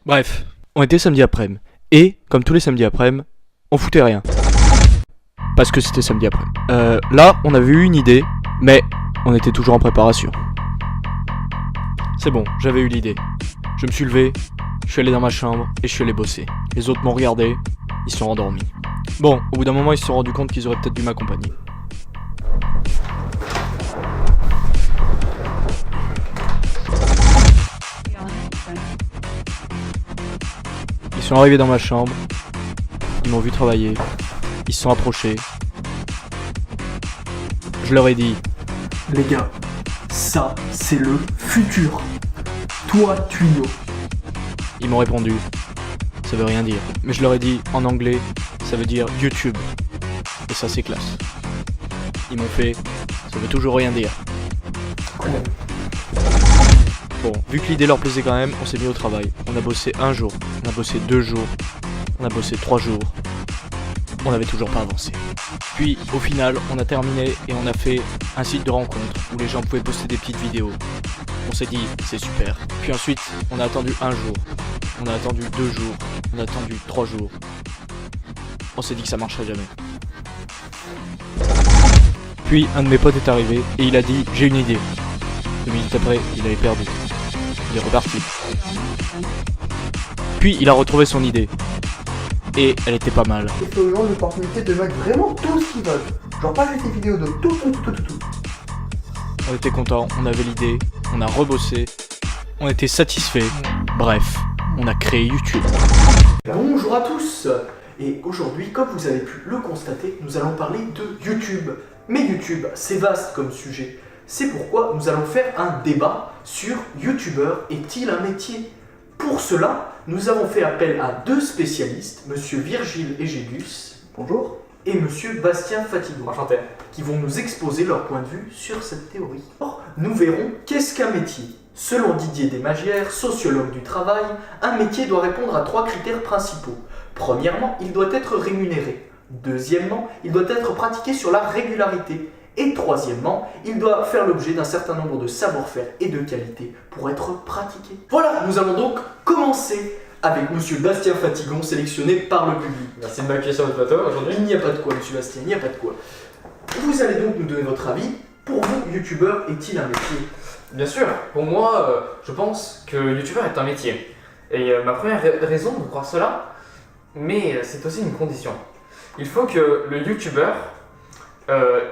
Bref, on était samedi après-midi. Et, comme tous les samedis après-midi, on foutait rien. Parce que c'était samedi après. Là, on avait eu une idée, mais on était toujours en préparation. C'est bon, j'avais eu l'idée. Je me suis levé, je suis allé dans ma chambre et je suis allé bosser. Les autres m'ont regardé, ils se sont endormis. Bon, au bout d'un moment, ils se sont rendus compte qu'ils auraient peut-être dû m'accompagner. Ils sont arrivés dans ma chambre, ils m'ont vu travailler, ils se sont approchés. Je leur ai dit: les gars, ça c'est le futur. Toi, tuyau. Ils m'ont répondu: ça veut rien dire. Mais je leur ai dit en anglais, ça veut dire YouTube. Et ça c'est classe. Ils m'ont fait: ça veut toujours rien dire. Bon, vu que l'idée leur plaisait quand même, on s'est mis au travail. On a bossé un jour, on a bossé 2 jours, on a bossé 3 jours. On n'avait toujours pas avancé. Puis au final, on a terminé et on a fait un site de rencontre où les gens pouvaient poster des petites vidéos. On s'est dit, c'est super. Puis ensuite, on a attendu un jour, on a attendu 2 jours, on a attendu 3 jours. On s'est dit que ça marcherait jamais. Puis un de mes potes est arrivé et il a dit: j'ai une idée. 2 minutes après, il avait perdu. Il est reparti. Puis il a retrouvé son idée. Et elle était pas mal. Il faut aux gens l'opportunité de mettre vraiment tout ce qu'ils veulent. Genre pas juste des vidéos de tout. On était contents, on avait l'idée, on a rebossé, on était satisfaits. Bref, on a créé YouTube. Bonjour à tous. Et aujourd'hui, comme vous avez pu le constater, nous allons parler de YouTube. Mais YouTube, c'est vaste comme sujet. C'est pourquoi nous allons faire un débat sur YouTubeur est-il un métier? Pour cela, nous avons fait appel à 2 spécialistes, Monsieur Virgile Egégus, Bonjour. et Monsieur Bastien Fatigon, enchanté, qui vont nous exposer leur point de vue sur cette théorie. Or, nous verrons qu'est-ce qu'un métier. Selon Didier Desmagières, sociologue du travail, un métier doit répondre à 3 critères principaux. Premièrement, il doit être rémunéré. Deuxièmement, il doit être pratiqué sur la régularité. Et troisièmement, il doit faire l'objet d'un certain nombre de savoir-faire et de qualités pour être pratiqué. Voilà, nous allons donc commencer avec Monsieur Bastien Fatigon, sélectionné par le public. Merci de m'accueillir sur votre plateau aujourd'hui. Il n'y a pas de quoi, Monsieur Bastien, il n'y a pas de quoi. Vous allez donc nous donner votre avis. Pour vous, youtubeur est-il un métier? Bien sûr, pour moi, je pense que youtubeur est un métier. Et ma première raison de croire cela, mais c'est aussi une condition. Il faut que le youtubeur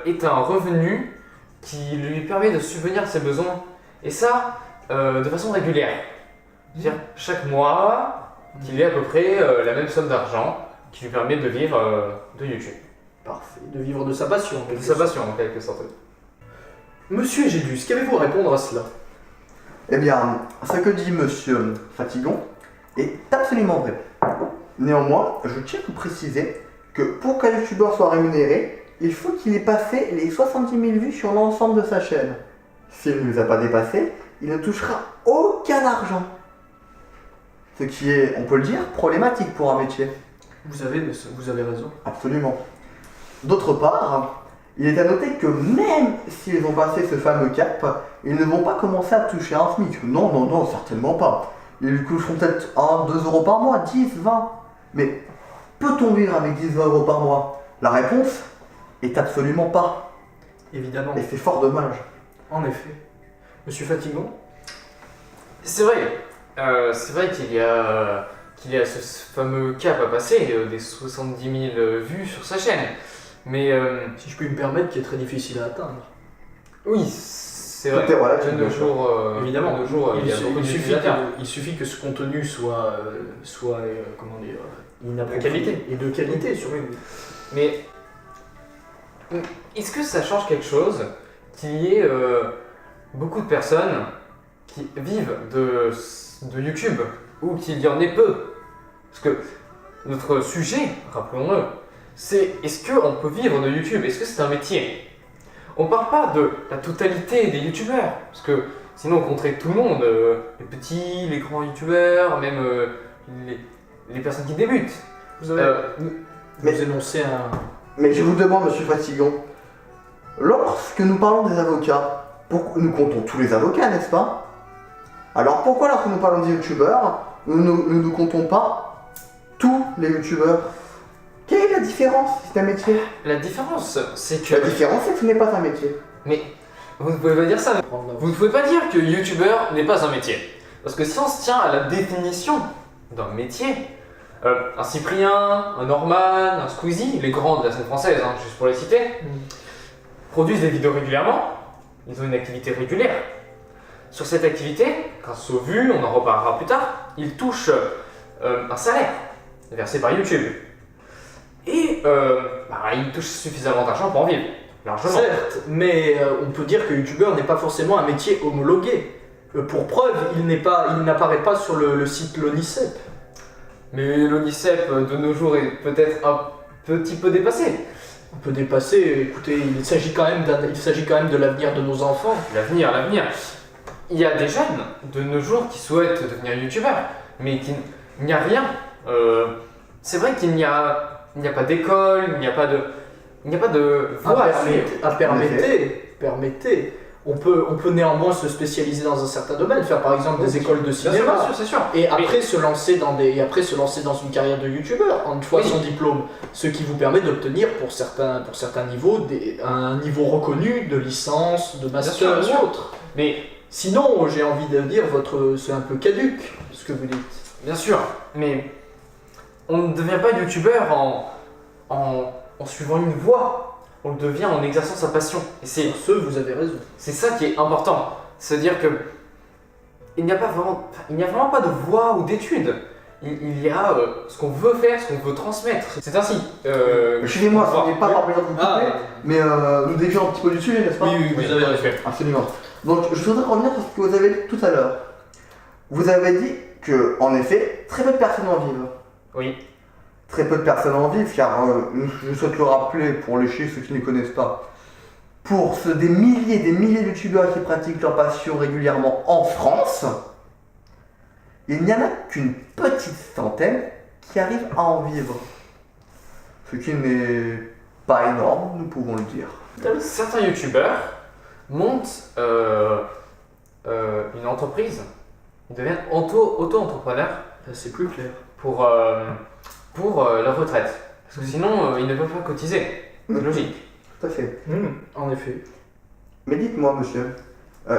ait un revenu qui lui permet de subvenir à ses besoins. Et ça, de façon régulière. C'est-à-dire chaque mois, qu'il ait à peu près la même somme d'argent qui lui permet de vivre de YouTube. Parfait, de vivre de sa passion. De sa passion en quelque sorte. Monsieur Egégus, qu'avez-vous à répondre à cela? Eh bien, ce que dit Monsieur Fatigon est absolument vrai. Néanmoins, je tiens à vous préciser que pour qu'un youtubeur soit rémunéré, il faut qu'il ait passé les 70 000 vues sur l'ensemble de sa chaîne. S'il ne les a pas dépassés, il ne touchera aucun argent. Ce qui est, on peut le dire, problématique pour un métier. Vous avez raison. Absolument. D'autre part, il est à noter que même s'ils ont passé ce fameux cap, ils ne vont pas commencer à toucher un SMIC. Non, certainement pas. Ils toucheront peut-être 1, 2 euros par mois, 10, 20. Mais peut-on vivre avec 10, 20 euros par mois? La réponse est absolument pas. Évidemment. Et c'est fort dommage. En effet. Monsieur Fatigon? C'est vrai qu'il y a ce fameux cap à passer, des 70 000 vues sur sa chaîne. Mais Si je puis me permettre, qui est très difficile à atteindre. oui, c'est vrai. Tout est relatif, De nos bien sûr. jours, Évidemment. de nos jours, il y a beaucoup d'utilisateurs. Il suffit que ce contenu soit inapproprié. De qualité. Et de qualité, surtout. Mais est-ce que ça change quelque chose qu'il y ait beaucoup de personnes qui vivent de YouTube ou qu'il y en ait peu? Parce que notre sujet, rappelons-le, c'est est-ce qu'on peut vivre de YouTube? Est-ce que c'est un métier? On parle pas de la totalité des youtubeurs, parce que sinon on compterait tout le monde, les petits, les grands youtubeurs, même les personnes qui débutent. Vous avez mais- énoncé un... Mais je vous demande, Monsieur Fatigon, lorsque nous parlons des avocats, nous comptons tous les avocats, n'est-ce pas? Alors pourquoi lorsque nous parlons des youtubeurs, nous comptons pas tous les youtubeurs. Quelle est la différence si c'est un métier? La différence, c'est que... La différence, c'est que ce n'est pas un métier. Mais vous ne pouvez pas dire ça. Vous ne pouvez pas dire que youtubeur n'est pas un métier. Parce que si on se tient à la définition d'un métier, un Cyprien, un Norman, un Squeezie, les grands de la scène française, hein, juste pour les citer, produisent des vidéos régulièrement, ils ont une activité régulière. Sur cette activité, grâce aux vues, on en reparlera plus tard, ils touchent un salaire versé par YouTube. Et ils touchent suffisamment d'argent pour en vivre, largement. Certes, mais on peut dire que youtubeur n'est pas forcément un métier homologué. Pour preuve, il n'apparaît pas sur le site l'ONICEP. Mais l'ONICEP de nos jours est peut-être un petit peu dépassé. On peut dépasser, écoutez, il s'agit quand même de l'avenir de nos enfants. L'avenir. Il y a des jeunes de nos jours qui souhaitent devenir youtubeurs, mais il n'y a rien. C'est vrai qu'il n'y a pas d'école, il n'y a pas de voie à suivre. Permettez. On peut néanmoins se spécialiser dans un certain domaine, faire par exemple des écoles de cinéma, Bien sûr, c'est sûr. et après se lancer dans une carrière de youtubeur, une fois son diplôme, ce qui vous permet d'obtenir pour certains niveaux un niveau reconnu de licence, de master Bien sûr. ou autre. Mais Sinon, j'ai envie de dire, c'est un peu caduc, ce que vous dites. bien sûr, mais on ne devient pas youtubeur en suivant une voie. On le devient en exerçant sa passion. Et Sur ce, vous avez raison. c'est ça qui est important. C'est-à-dire que il n'y a vraiment pas de voie ou d'études. Il y a ce qu'on veut faire, ce qu'on veut transmettre. C'est ainsi. Excusez-moi, ce n'est pas par plaisir de vous couper, mais nous dévions un petit peu du sujet, n'est-ce pas? Oui, vous avez raison. Absolument. Donc, je voudrais revenir sur ce que vous avez dit tout à l'heure. Vous avez dit que, en effet, très peu de personnes en vivent. Oui. Très peu de personnes en vivent, car je souhaite le rappeler pour les chiffres, ceux qui ne connaissent pas. Pour des milliers de youtubeurs qui pratiquent leur passion régulièrement en France, il n'y en a qu'une petite centaine qui arrivent à en vivre. Ce qui n'est pas énorme, nous pouvons le dire. Certains youtubeurs montent une entreprise, ils deviennent auto-entrepreneurs Là, c'est plus clair. pour leur retraite. Parce que sinon, ils ne peuvent pas cotiser. C'est logique. Tout à fait. En effet. Mais dites-moi, monsieur,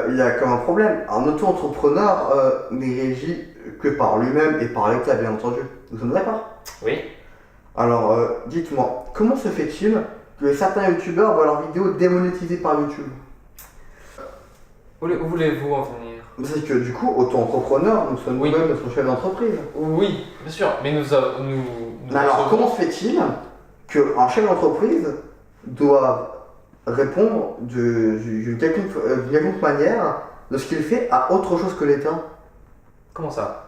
il y a comme un problème. Un auto-entrepreneur n'est régi que par lui-même et par l'État, bien entendu. Nous sommes d'accord? Oui. Alors, dites-moi, comment se fait-il que certains youtubeurs voient leurs vidéos démonétisées par YouTube? Où voulez-vous en venir? C'est que du coup, auto-entrepreneur, nous sommes Oui. nous-mêmes notre chef d'entreprise. Oui, bien sûr. Mais nous Alors, recevons- comment se fait-il qu'un chef d'entreprise doit répondre d'une quelconque manière de ce qu'il fait à autre chose que l'État? Comment ça?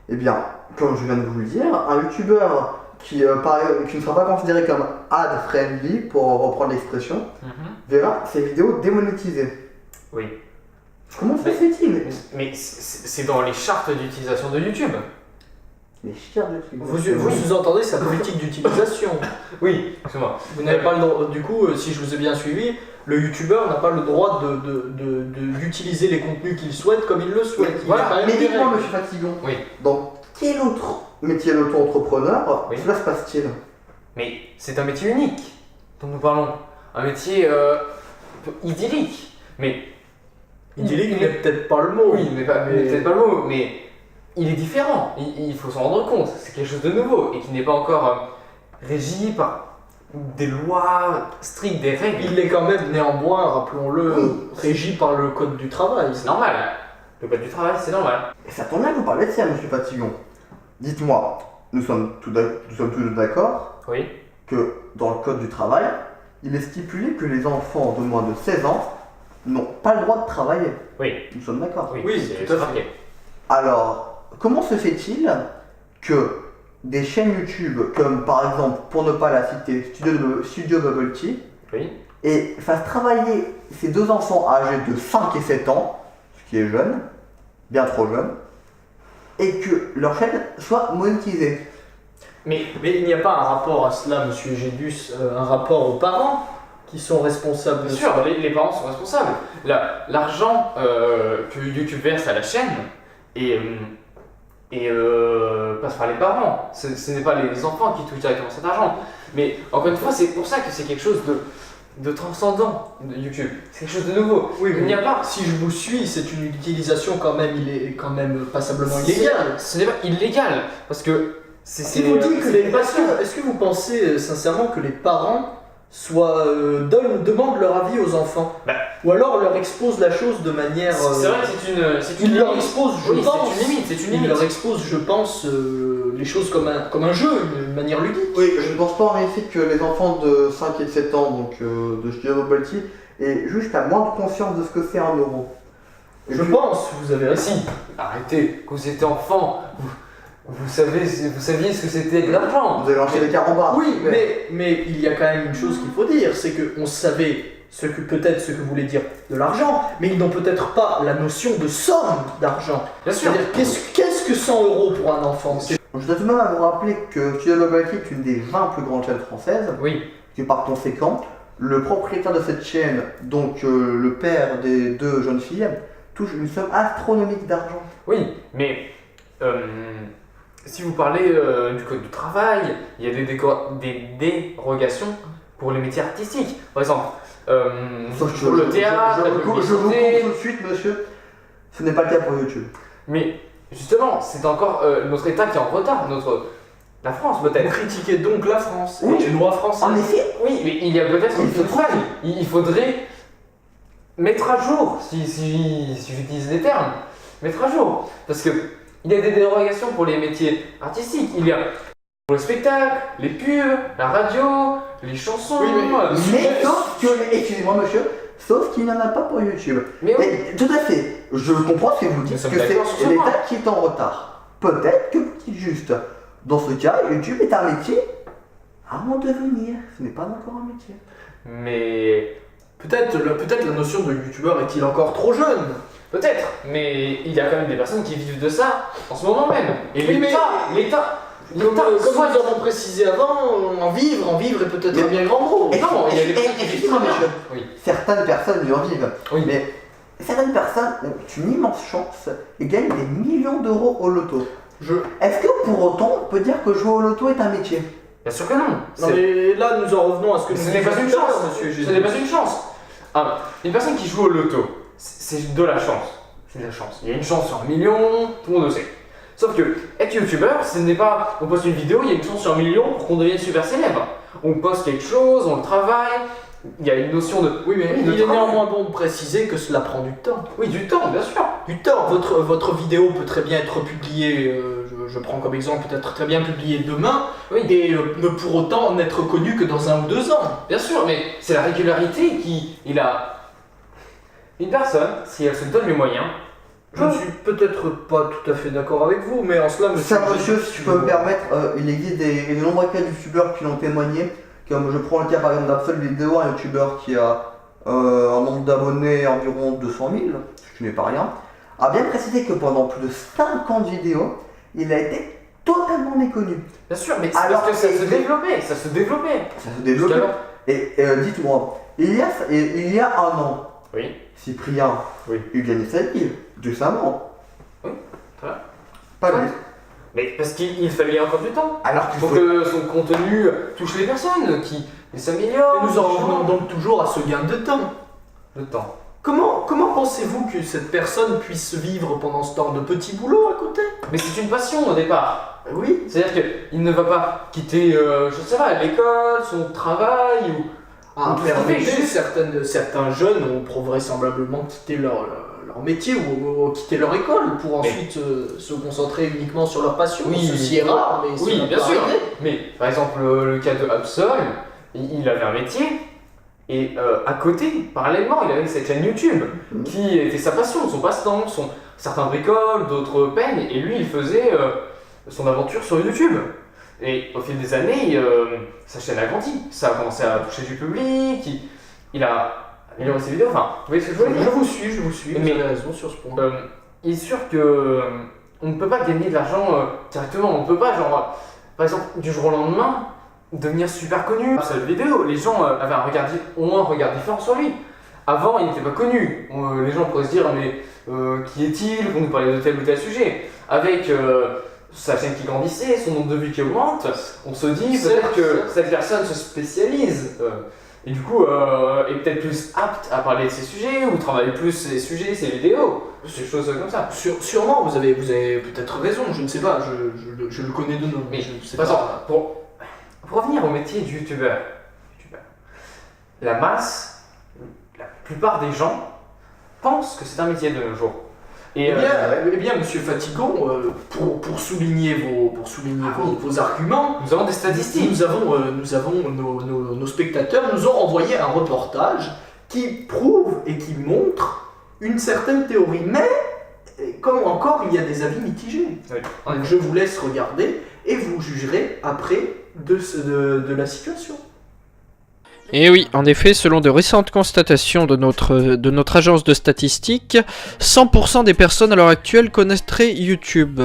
Eh bien, comme je viens de vous le dire, un youtubeur qui ne sera pas considéré comme ad-friendly, pour reprendre l'expression, verra ses vidéos démonétisées. Oui. Comment se fait-il? Mais c'est dans les chartes d'utilisation de YouTube. Les chiens de trucs. Vous sous-entendez sa politique d'utilisation. Oui, excuse-moi. Vous n'avez pas le droit, du coup, si je vous ai bien suivi, le youtubeur n'a pas le droit d'utiliser les contenus qu'il souhaite comme il le souhaite. Il y a quand même Mais des dites-moi, règles. monsieur Fatigon, Oui. dans quel autre métier d'auto-entrepreneur Oui. cela se passe-t-il? Mais c'est un métier unique dont nous parlons. Un métier idyllique. Mais Idyllique il n'est peut-être pas le mot. oui, mais peut-être pas le mot, mais il est différent. Il faut s'en rendre compte. C'est quelque chose de nouveau et qui n'est pas encore régi par des lois strictes, des règles. Il est quand même néanmoins, rappelons-le, Oui. régi par le code du travail. C'est normal. Le code du travail, c'est normal. Et ça tombe bien que vous parlez de ça, monsieur Fatigon. Dites-moi, nous sommes tous d'accord Oui. que dans le code du travail, il est stipulé que les enfants de moins de 16 ans n'ont pas le droit de travailler. Oui. Nous sommes d'accord. Oui, c'est tout à fait. marqué. Alors, comment se fait-il que des chaînes YouTube, comme par exemple, pour ne pas la citer, Studio Bubble Tea, Oui. et fassent travailler ces deux enfants âgés de 5 et 7 ans, ce qui est jeune, bien trop jeune, et que leur chaîne soit monétisée? Mais il n'y a pas un rapport à cela, monsieur Gédus, un rapport aux parents qui sont responsables de Bien sûr, ça. les parents sont responsables. L'argent que YouTube verse à la chaîne est passe par les parents. Ce n'est pas les enfants qui touchent directement cet argent. Mais encore une fois, c'est pour ça que c'est quelque chose de transcendant de YouTube. C'est quelque chose de nouveau. Oui, Il n'y a pas. Si je vous suis, c'est une utilisation quand même, quand même passablement illégale. Ce n'est pas illégal parce que Si vous dites que est-ce que vous pensez sincèrement que les parents demandent leur avis aux enfants, Bah. ou alors leur exposent la chose de manière c'est vrai que c'est une ils leur limite. exposent, je Oui, pense, c'est une limite, c'est une ils limite. leur exposent, je pense, les choses comme un jeu, une manière ludique. Oui, je ne pense pas en effet que les enfants de 5 et 7 ans, donc de Studio Bubble Tea, aient juste la moindre conscience de ce que c'est 1 euro. Et Je puis- pense, vous avez Mais raison. si, arrêtez, quand vous étiez enfant, vous saviez ce que c'était que l'argent. Vous avez lancé des carambars. Oui, mais il y a quand même une chose qu'il faut dire, c'est qu'on savait peut-être ce que voulait dire de l'argent, mais ils n'ont peut-être pas la notion de somme d'argent. Bien sûr. C'est-à-dire, qu'est-ce que 100 euros pour un enfant? Je dois tout de même à vous rappeler que Studio Bubble Tea est une des 20 plus grandes chaînes françaises, Oui, que par conséquent, le propriétaire de cette chaîne, donc le père des 2 jeunes filles, touche une somme astronomique d'argent. oui, mais si vous parlez du code du travail, il y a des dérogations pour les métiers artistiques. Par exemple, Sauf que pour le théâtre, la je vous coupe publicité. tout de suite, monsieur. Ce n'est pas le cas pour YouTube. Mais justement, c'est encore notre État qui est en retard, la France Vous peut-être. critiquez donc la France Oui. et les lois françaises. En effet, Oui, mais il y a peut-être Il une faut faille. Il faudrait mettre à jour, si j'utilise les termes, mettre à jour. Parce que il y a des dérogations pour les métiers artistiques. Il y a pour le spectacle, les pubs, la radio, les chansons. Oui, mais sauf que, excusez-moi monsieur, sauf qu'il n'y en a pas pour YouTube. Mais oui. Et, tout à fait, je comprends ce que vous Nous dites, sommes que d'accord sur c'est ce l'État point. qui est en retard. Peut-être que vous dites juste, dans ce cas, YouTube est un métier à en devenir. Ce n'est pas encore un métier. Mais Peut-être la notion de youtubeur est-il encore trop jeune? peut-être. Mais il y a quand même des personnes qui vivent de ça en ce moment même. Et Oui, mais- l'État, Comme nous avons précisé avant, en vivre est peut-être Mais- un bien grand mot. Et- Non, il y a des et- personnes qui vivent excusez-moi, très bien. monsieur. Oui. Certaines personnes y en vivent. Oui. Mais certaines personnes ont une immense chance et gagnent des millions d'euros au loto. Est-ce que pour autant on peut dire que jouer au loto est un métier? Bien sûr que non. Non C'est- mais là nous en revenons à ce que nous Ce n'est pas disions une tout à l'heure, chance, monsieur Ce Jésus. n'est pas une chance. Ah, une personne qui joue au loto, c'est de la chance. C'est de la chance. Il y a une chance sur 1 million, tout le monde le sait. Sauf que être youtubeur, ce n'est pas on poste une vidéo, il y a une chance sur 1 million pour qu'on devienne super célèbre. On poste quelque chose, on le travaille, il y a une notion de. Oui mais de il est travail. néanmoins bon de préciser que cela prend du temps. Oui, du temps, bien sûr. Du temps. Votre vidéo peut très bien être publiée, je prends comme exemple, peut être très bien publiée demain, Oui. et ne pour autant n'être connue que dans 1 ou 2 ans. Bien sûr, mais c'est la régularité il a. Une personne, si elle se donne les moyens, Je ne suis peut-être pas tout à fait d'accord avec vous, mais en cela, Ça, monsieur, Jésus, si je peux me permettre, il existe de nombreux cas de youtubeurs qui l'ont témoigné. Comme je prends le cas par exemple d'Absol Vidéo, un youtubeur qui a un nombre d'abonnés environ 200 000, ce qui n'est pas rien, a bien précisé que pendant plus de 50 vidéos, il a été totalement méconnu. bien sûr, mais c'est Alors, parce que ça et- se développait, ça se développait. Ça se développe. Jusqu'alors. Et dites-moi, il y a 1 an, Oui. Cyprien, Oui. il gagnait sa vie, décemment. Oui, très bien. Pas Ouais. lui. Mais parce qu'il fallait encore du temps. Alors qu'il Pour faut... que son contenu touche les personnes, qu'il s'améliore. Et nous en revenons donc toujours à ce gain de temps. Le temps. Comment pensez-vous que cette personne puisse vivre pendant ce temps de petits boulots à côté? Mais c'est une passion au départ. Oui. C'est-à-dire qu'il ne va pas quitter, je sais pas, l'école, son travail ou. En tout ce qui fait réalité, juste- certains jeunes ont vraisemblablement quitté leur métier ou quitté leur école pour Mais- ensuite se concentrer uniquement sur leur passion. Oui, Ceci est rare, mais Oui, cela bien peut sûr. arriver. Mais par exemple, le cas de Absol, il avait un métier. Et à côté, parallèlement, il avait cette chaîne YouTube qui était sa passion, son passe-temps. Certains bricolent, d'autres peignent, et lui, il faisait son aventure sur YouTube. Et au fil des années, sa chaîne a grandi. Ça a commencé à toucher du public, il a amélioré ses vidéos. Enfin, vous voyez ce que je veux dire? Je vous suis, vous Mais- avez raison sur ce point. Il est sûr que on ne peut pas gagner de l'argent directement. On ne peut pas, genre, par exemple, du jour au lendemain, devenir super connu. Par cette vidéo, les gens avaient ont un regard différent sur lui. Avant, il n'était pas connu. Les gens pourraient se dire, mais qui est-il pour nous parler de tel ou tel sujet? Avec sa chaîne qui grandissait, son nombre de vues qui augmente, on se dit Certes, peut-être que certes. cette personne se spécialise et du coup est peut-être plus apte à parler de ces sujets ou travailler plus ces sujets, ces vidéos, ces choses comme ça. Sûrement, vous avez peut-être raison, je ne sais pas, je le connais de nom, Mais je ne sais de toute façon, pas. pour revenir au métier de youtubeur, la masse, la plupart des gens pensent que c'est un métier de nos jours. Et, Eh bien, monsieur Fatigon, pour souligner vos arguments, nous avons des statistiques. nous avons nos spectateurs nous ont envoyé un reportage qui prouve et qui montre une certaine théorie. Mais, comme encore, il y a des avis mitigés. Oui. Donc, je vous laisse regarder et vous jugerez après de la situation. Et oui, en effet, selon de récentes constatations de notre agence de statistiques, 100% des personnes à l'heure actuelle connaîtraient YouTube.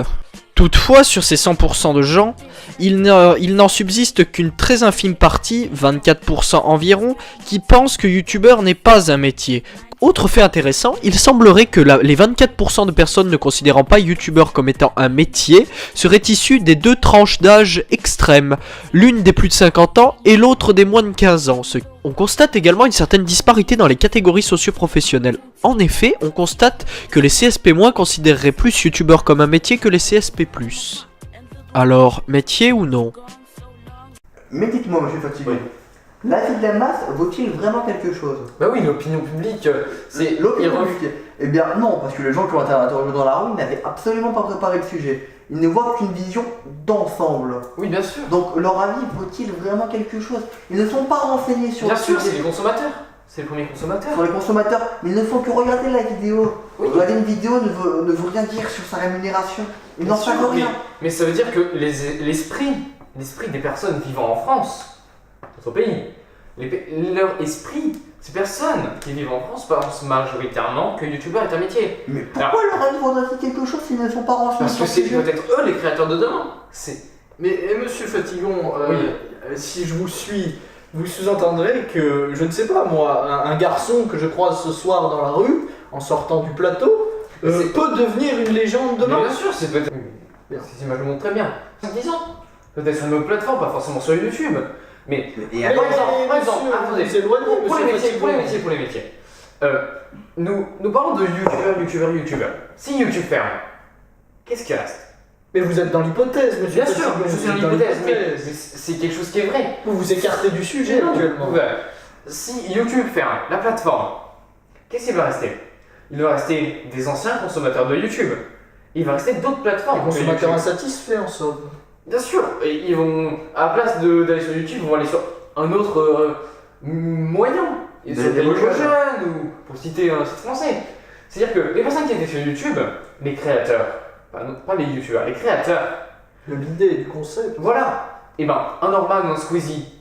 Toutefois, sur ces 100% de gens, il n'en subsiste qu'une très infime partie, 24% environ, qui pensent que YouTubeur n'est pas un métier. Autre fait intéressant, il semblerait que les 24% de personnes ne considérant pas YouTubeur comme étant un métier seraient issues des deux tranches d'âge extrêmes, l'une des plus de 50 ans et l'autre des moins de 15 ans. On constate également une certaine disparité dans les catégories socio-professionnelles. En effet, on constate que les CSP- considéreraient plus YouTubeur comme un métier que les CSP+. Alors, métier ou non ? Mais dites-moi, monsieur Fatigue, l'avis de la masse vaut-il vraiment quelque chose? Bah oui, l'opinion publique, c'est L'opinion publique. Eh bien non, parce que les gens qui ont été interrogés dans la rue n'avaient absolument pas préparé le sujet. Ils ne voient qu'une vision d'ensemble. Oui, bien sûr. Donc leur avis vaut-il vraiment quelque chose? Ils ne sont pas renseignés sur Bien le sûr, c'est sujet, les consommateurs. C'est les premiers consommateurs. sur les consommateurs, mais ils ne font que regarder la vidéo. Oui. Regarder une vidéo ne veut rien dire sur sa rémunération. Ils n'en Bien sûr, savent rien. Mais ça veut dire que l'esprit des personnes vivant en France, notre pays, leur esprit, ces personnes qui vivent en France pensent majoritairement que YouTubeur est un métier. Mais pourquoi leur avis vaudrait-il quelque chose s'ils ne sont pas renseignés Parce sur que le c'est sujet? peut-être eux les créateurs de demain. Mais monsieur Fatigon, Oui. si je vous suis, vous sous-entendrez que, je ne sais pas moi, un garçon que je croise ce soir dans la rue, en sortant du plateau, C'est- peut devenir une légende Mais demain. bien sûr, c'est peut-être. Cette image le montre très bien. 10 ans. Peut-être sur une autre plateforme, pas forcément sur YouTube. Mais Et Mais, alors, par exemple, monsieur, attendez. vous vous éloignez, pour les monsieur métiers, Fatigon. pour les métiers. Nous parlons de youtubeur. Si YouTube ferme, qu'est-ce qui reste? Mais vous êtes dans l'hypothèse, monsieur Bien sûr, Fatigon, je vous suis êtes dans l'hypothèse, mais l'hypothèse. c'est quelque chose qui est vrai. Vous vous écartez du sujet actuellement. Ouais. Si YouTube ferme la plateforme, qu'est-ce qui va rester? Il va rester des anciens consommateurs de YouTube. Il va rester d'autres plateformes. Les consommateurs que YouTube. insatisfaits en somme. Bien sûr, et ils vont, à la place d'aller sur YouTube, ils vont aller sur un autre moyen. Et sur Dailymotion. Dailymotion ou pour citer un site français. C'est-à-dire que les personnes qui étaient sur YouTube, les créateurs, pas les youtubeurs, les créateurs, De l'idée, du concept. voilà, et ben un Norman, un Squeezie,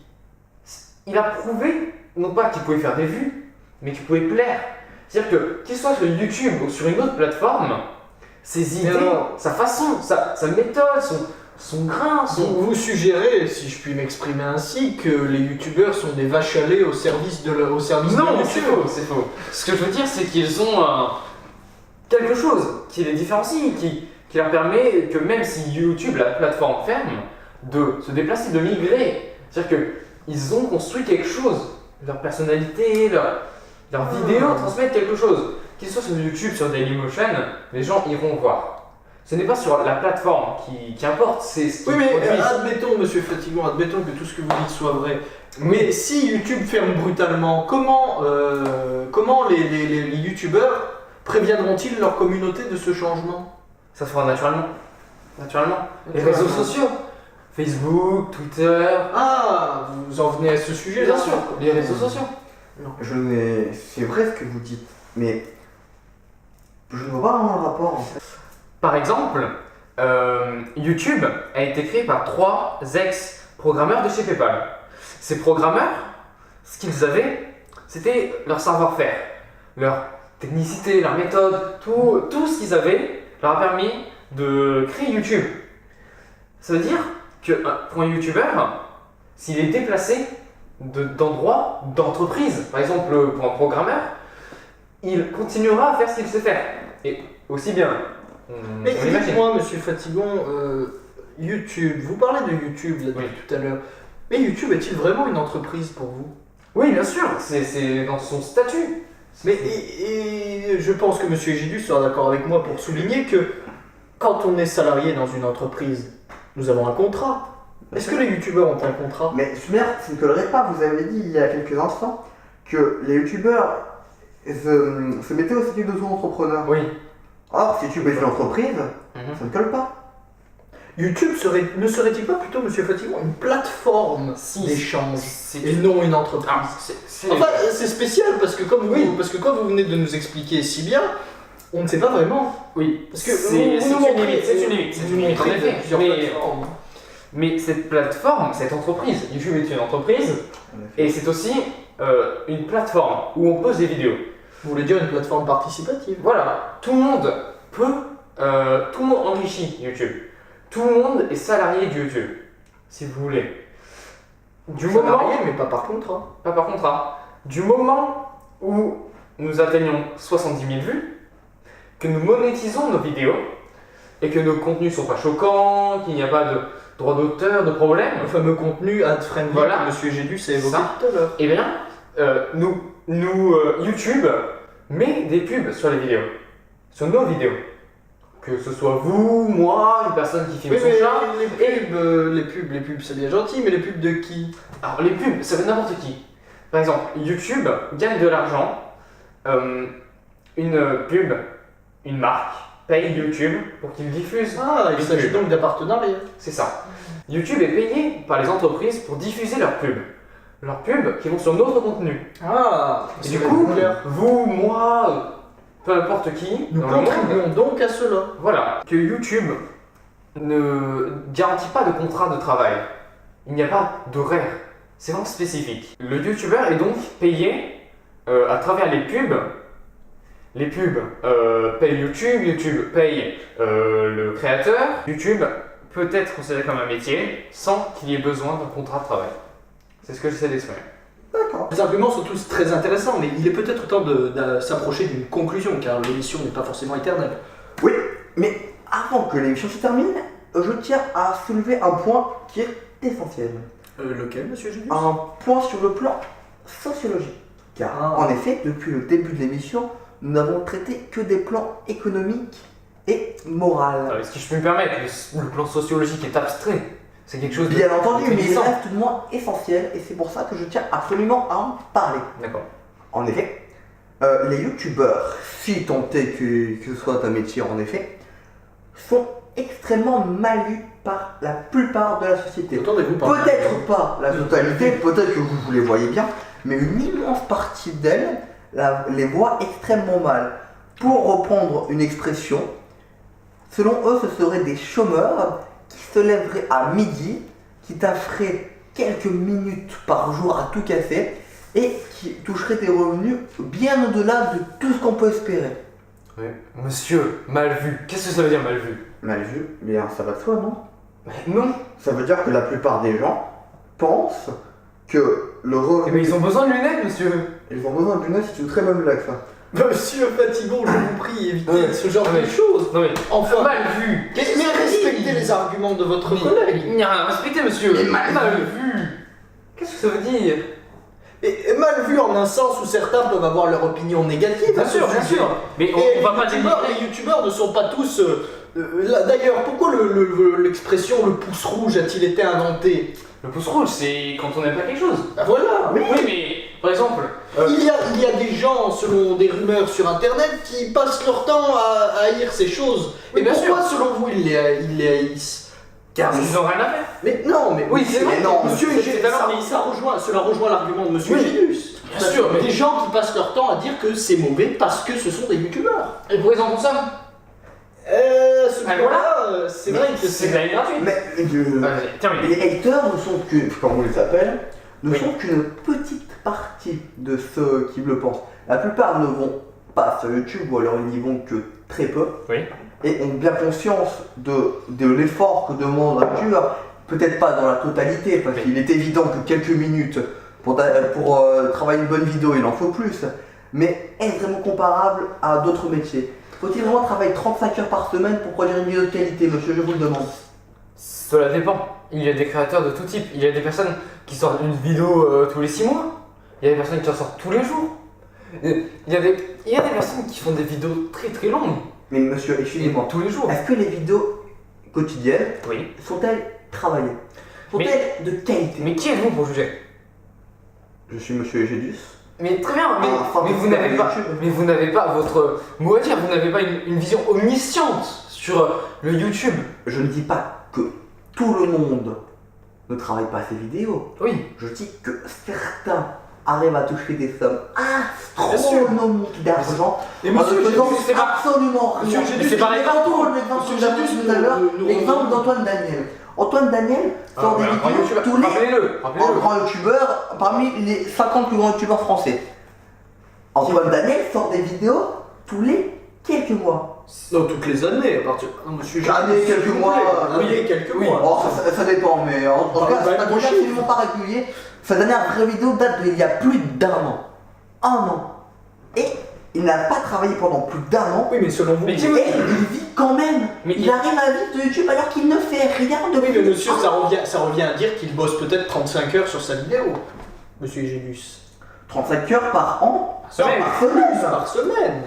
il a prouvé, non pas qu'il pouvait faire des vues, mais qu'il pouvait plaire. C'est-à-dire que qu'il soit sur YouTube ou sur une autre plateforme, ses idées, alors- sa façon, sa méthode, son grain, Donc vous suggérez, si je puis m'exprimer ainsi, que les youtubeurs sont des vaches à lait au service de Non, YouTube. c'est faux, c'est faux. Ce que je veux dire, c'est qu'ils ont quelque chose qui les différencie, qui leur permet que même si YouTube, la plateforme, ferme, de se déplacer, de migrer. C'est-à-dire qu'ils ont construit quelque chose. Leur personnalité, leur vidéo transmettent quelque chose. Qu'ils soient sur YouTube, sur Dailymotion, les gens iront voir. Ce n'est pas sur la plateforme qui importe, c'est ce Oui, qu'ils mais produisent. admettons, monsieur Fatigon, admettons que tout ce que vous dites soit vrai. Mais si YouTube ferme brutalement, comment les youtubeurs préviendront-ils leur communauté de ce changement? Ça se fera naturellement. Les réseaux sociaux, Facebook, Twitter, Ah, vous en venez à ce sujet bien sûr, les réseaux sociaux. C'est vrai ce que vous dites, mais je ne vois pas vraiment le rapport en fait. Par exemple, YouTube a été créé par 3 ex-programmeurs de chez PayPal. Ces programmeurs, ce qu'ils avaient, c'était leur savoir-faire, leur technicité, leur méthode, tout ce qu'ils avaient leur a permis de créer YouTube. Ça veut dire que pour un YouTuber, s'il est déplacé d'endroits, d'entreprises, par exemple pour un programmeur, il continuera à faire ce qu'il sait faire. Et aussi bien Mais on l'imagine. dites-moi, monsieur Fatigon, YouTube, vous parlez de YouTube là, depuis Oui. tout à l'heure. Mais YouTube est-il vraiment une entreprise pour vous? Oui, bien sûr, c'est dans son statut. Mais et je pense que monsieur Gidus sera d'accord avec moi pour souligner que quand on est salarié dans une entreprise, nous avons un contrat. Est-ce que les youtubeurs ont un contrat? Mais Sumer, ça ne collerait pas, vous avez dit il y a quelques instants que les youtubeurs se mettaient au statut d'auto-entrepreneur. Oui. Or, si YouTube est une entreprise, Mhm. ça ne colle pas. YouTube ne serait-il pas plutôt, monsieur Fatigon, une plateforme Si. d'échange C'est et non une entreprise? Ah, c'est- Enfin, c'est spécial parce que comme vous venez de nous expliquer si bien, on ne sait pas vraiment. Oui, Parce que c'est vous nous une montrez- limite, c'est une limite, vous c'est nous une limite, en montrez effet. plusieurs plateformes. Mais cette plateforme, cette entreprise, YouTube est une entreprise, et c'est aussi une plateforme où on pose des vidéos. Vous voulez dire une plateforme participative? Voilà, tout le monde peut, tout le monde enrichit YouTube. Tout le monde est salarié de YouTube, si vous voulez. Du moment, Salarié, mais pas par contrat. pas par contrat, du moment où nous atteignons 70 000 vues, que nous monétisons nos vidéos, et que nos contenus sont pas choquants, qu'il n'y a pas de droit d'auteur, de problème, Le fameux contenu ad-friendly Voilà. que monsieur Gédus a évoqué Ça. tout à l'heure. eh bien, YouTube met des pubs sur les vidéos, sur nos vidéos. Que ce soit vous, moi, une personne qui filme Oui, son mais chat. les pubs, c'est bien gentil, mais les pubs de qui? Alors, les pubs, ça veut n'importe qui. Par exemple, YouTube gagne de l'argent. Une pub, une marque, paye YouTube pour qu'il diffuse. Ah, il les s'agit pubs. donc d'un partenariat. C'est ça. YouTube est payé par les entreprises pour diffuser leurs pubs. Leurs pubs qui vont sur notre contenu. Ah, Et du coup, vous, moi, peu importe qui, nous dans le monde, contribuons donc à cela. voilà, que YouTube ne garantit pas de contrat de travail. Il n'y a pas d'horaire. C'est vraiment spécifique. Le YouTuber est donc payé à travers les pubs. Les pubs payent YouTube, YouTube paye le créateur. YouTube peut être considéré comme un métier sans qu'il y ait besoin d'un contrat de travail. C'est ce que j'essaie d'exprimer. D'accord. Les arguments sont tous très intéressants, mais il est peut-être temps de s'approcher d'une conclusion, car l'émission n'est pas forcément éternelle. Oui, mais avant que l'émission se termine, je tiens à soulever un point qui est essentiel. Lequel, monsieur Gédus? Un point sur le plan sociologique. Car, Ah. en effet, depuis le début de l'émission, nous n'avons traité que des plans économiques et moraux. Si je peux me permettre, le plan sociologique est abstrait. C'est quelque chose de Bien entendu, mais il glissant. reste tout de moins essentiel et c'est pour ça que je tiens absolument à en parler. D'accord. En effet, les youtubeurs, si tant est que ce soit un métier en effet, sont extrêmement mal lus par la plupart de la société. Entendez-vous par là? Peut-être pas la totalité, peut-être que vous les voyez bien, mais une immense partie d'elles les voit extrêmement mal. Pour reprendre une expression, selon eux, ce seraient des chômeurs qui se lèveraient à midi, qui tafferaient quelques minutes par jour à tout casser et qui toucheraient des revenus bien au-delà de tout ce qu'on peut espérer. Oui. Monsieur, mal vu. Qu'est-ce que ça veut dire mal vu? Mal vu, bien ça va de soi, non? Non. Ça veut dire que la plupart des gens pensent que le Eh revenu... ben, ils ont besoin de lunettes, monsieur. Ils ont besoin d'une lunettes, c'est une très bonne blague ça. Monsieur Fatigon, je vous prie, évitez Ouais. ce genre Ouais. de choses. Non mais, Enfin, mal vu. mais respectez les arguments de votre collègue. Il n'y a rien à respecter, monsieur. Mais mal vu. Qu'est-ce que ça veut dire? Et mal vu en un sens où certains peuvent avoir leur opinion négative. Bien à ce sûr, bien sujet. sûr. Mais Et on va pas dénigrer. les youtubeurs ne sont pas tous. Là, d'ailleurs, pourquoi l'expression le pouce rouge a-t-il été inventé? Le pouce rouge, c'est quand on n'aime pas quelque chose. Ben voilà. Oui, mais par exemple, Il y a des gens, selon des rumeurs sur internet, qui passent leur temps à haïr ces choses. Oui, Et bien pourquoi, selon vous, ils les haïssent? Car ils n'ont rien à faire. Mais non, mais Oui, c'est vrai. Mais non, monsieur, c'est alors- cela rejoint l'argument de monsieur Oui, Gédus. bien sûr, mais- Des gens qui passent leur temps à dire que c'est mauvais parce que ce sont des youtubeurs. Et pourquoi ils en consomment? Ce Ah, point-là, c'est Mais vrai que C'est de la haine gratuite. Mais Vas-y, termine. les haters ne sont qu'une, comme on les appelle, ne Oui. sont qu'une petite partie de ceux qui le pensent. La plupart ne vont pas sur YouTube ou alors ils n'y vont que très peu. Oui. Et ont bien conscience de l'effort que demande un youtubeur. Peut-être pas dans la totalité, parce Oui. qu'il est évident que quelques minutes pour travailler une bonne vidéo, il en faut plus. Mais est vraiment comparable à d'autres métiers. Faut-il vraiment travailler 35 heures par semaine pour produire une vidéo de qualité, monsieur? Je vous le demande. Cela dépend. Il y a des créateurs de tout type. Il y a des personnes qui sortent une vidéo tous les 6 mois. Il y a des personnes qui en sortent tous les jours. Il y a des personnes qui font des vidéos très très longues. Mais monsieur, Et excusez-moi. tous les jours. Est-ce que les vidéos quotidiennes Oui. sont-elles travaillées? Sont-elles de qualité? Mais qui êtes-vous pour juger? Je suis monsieur Egédus. Mais très bien, Enfin, mais vous n'avez pas, YouTube. mais vous n'avez pas votre mot à dire, vous n'avez pas une vision omnisciente sur le YouTube. Je ne dis pas que tout le monde ne travaille pas ces vidéos. Oui, Je dis que certains arrivent à toucher des sommes Bien sûr. astronomiques d'argent Et en ne monsieur faisant Gédus, c'est pas- absolument rien. Monsieur Gédus, c'est pareil. Je vais prendre l'exemple Monsieur que j'avais Gédus, tout à l'heure, nous- l'exemple d'Antoine Daniel. Antoine Daniel sort des vidéos tous les rappelez-le. grands youtubeurs parmi les 50 plus grands youtubeurs français. Antoine Daniel sort des vidéos tous les quelques mois. Non, toutes les années, à partir. Non, monsieur Gédus, Année, quelques s'il vous mois, plaît. oui. Année, quelques Oui. mois. Oh, ça dépend, mais en tout cas, bah, c'est pas bon chiffre. absolument pas régulier. Sa dernière vraie vidéo date d'il y a plus d'1 an. 1 an. Et il n'a pas travaillé pendant plus d'1 an. Oui, mais selon vous. Mais qui- Et il vit quand même. Mais il arrive à vivre de YouTube alors qu'il ne fait rien de Oui, mais plus. monsieur, ça revient à dire qu'il bosse peut-être 35 heures sur sa vidéo. Monsieur Gédus. 35 heures par an, Semaine. par semaine. Par semaine.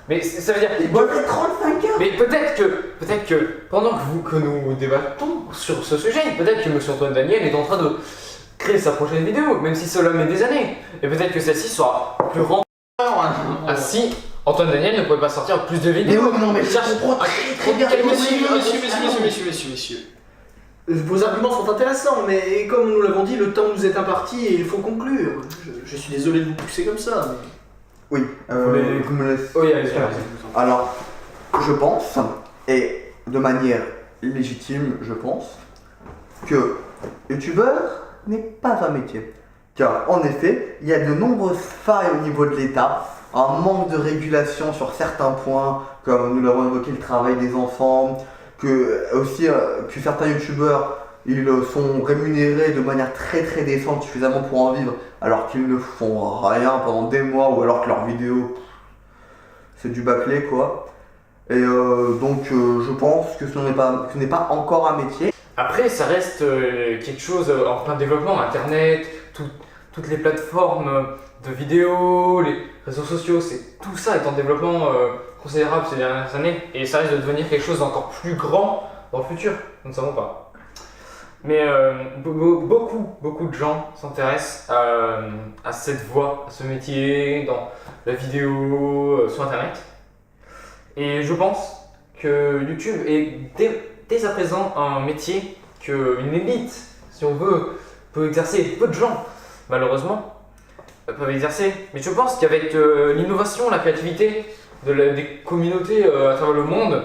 Mais ça veut dire. Il bosse 35 heures. Mais peut-être que pendant que nous débattons sur ce sujet, peut-être que monsieur Antoine Daniel est en train de créer sa prochaine vidéo, même si cela met des années. Et peut-être que celle-ci sera plus rentable. Ah, si Antoine Daniel ne pouvait pas sortir plus de Mais vidéos. oui, non, mais je Cherche- comprends très très bien. Messieurs. Vos arguments sont intéressants, mais comme nous l'avons dit, le temps nous est imparti et il faut conclure. Je suis désolé de vous pousser comme ça, mais. Oui, voulez- vous me laissez. Oui, allez, Alors, je pense, et de manière légitime, je pense, que youtubeur n'est pas un métier. Car en effet, il y a de nombreuses failles au niveau de l'État, un manque de régulation sur certains points, comme nous l'avons évoqué, le travail des enfants, que certains youtubeurs ils sont rémunérés de manière très très décente, suffisamment pour en vivre, alors qu'ils ne font rien pendant des mois, ou alors que leurs vidéos, c'est du bâclé quoi. Et donc je pense que ce n'est pas encore un métier. Après, ça reste quelque chose en plein développement. Internet, toutes les plateformes de vidéos, les réseaux sociaux, tout ça est en développement considérable ces dernières années. Et ça risque de devenir quelque chose d'encore plus grand dans le futur. Nous ne savons pas. Mais beaucoup de gens s'intéressent à cette voie, à ce métier, dans la vidéo, sur Internet. Et je pense que YouTube est dès à présent un métier qu'une élite, si on veut, peut exercer. Peu de gens, malheureusement, peuvent exercer. Mais je pense qu'avec l'innovation, la créativité des communautés à travers le monde,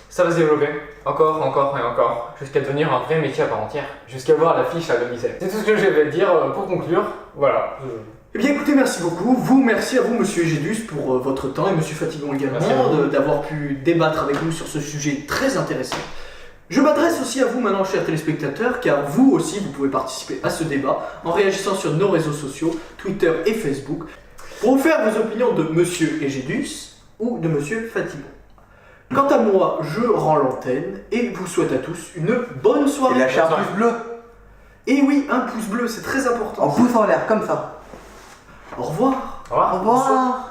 ça va se développer encore et encore, jusqu'à devenir un vrai métier à part entière, jusqu'à voir l'affiche à l'Onicel. C'est tout ce que je vais dire pour conclure. Voilà. Eh bien écoutez, merci beaucoup. Merci à vous, monsieur Gédus, pour votre temps et monsieur Fatigon également, Merci à vous. d'avoir pu débattre avec nous sur ce sujet très intéressant. Je m'adresse aussi à vous maintenant, chers téléspectateurs, car vous aussi, vous pouvez participer à ce débat en réagissant sur nos réseaux sociaux, Twitter et Facebook, pour vous faire vos opinions de monsieur Egédus ou de monsieur Fatigon. Quant à moi, je rends l'antenne et vous souhaite à tous une bonne Et soirée. lâchez un pouce bleu, Et oui, un pouce bleu, c'est très important. en pouce en l'air, comme ça. Au revoir. Au revoir. Au revoir.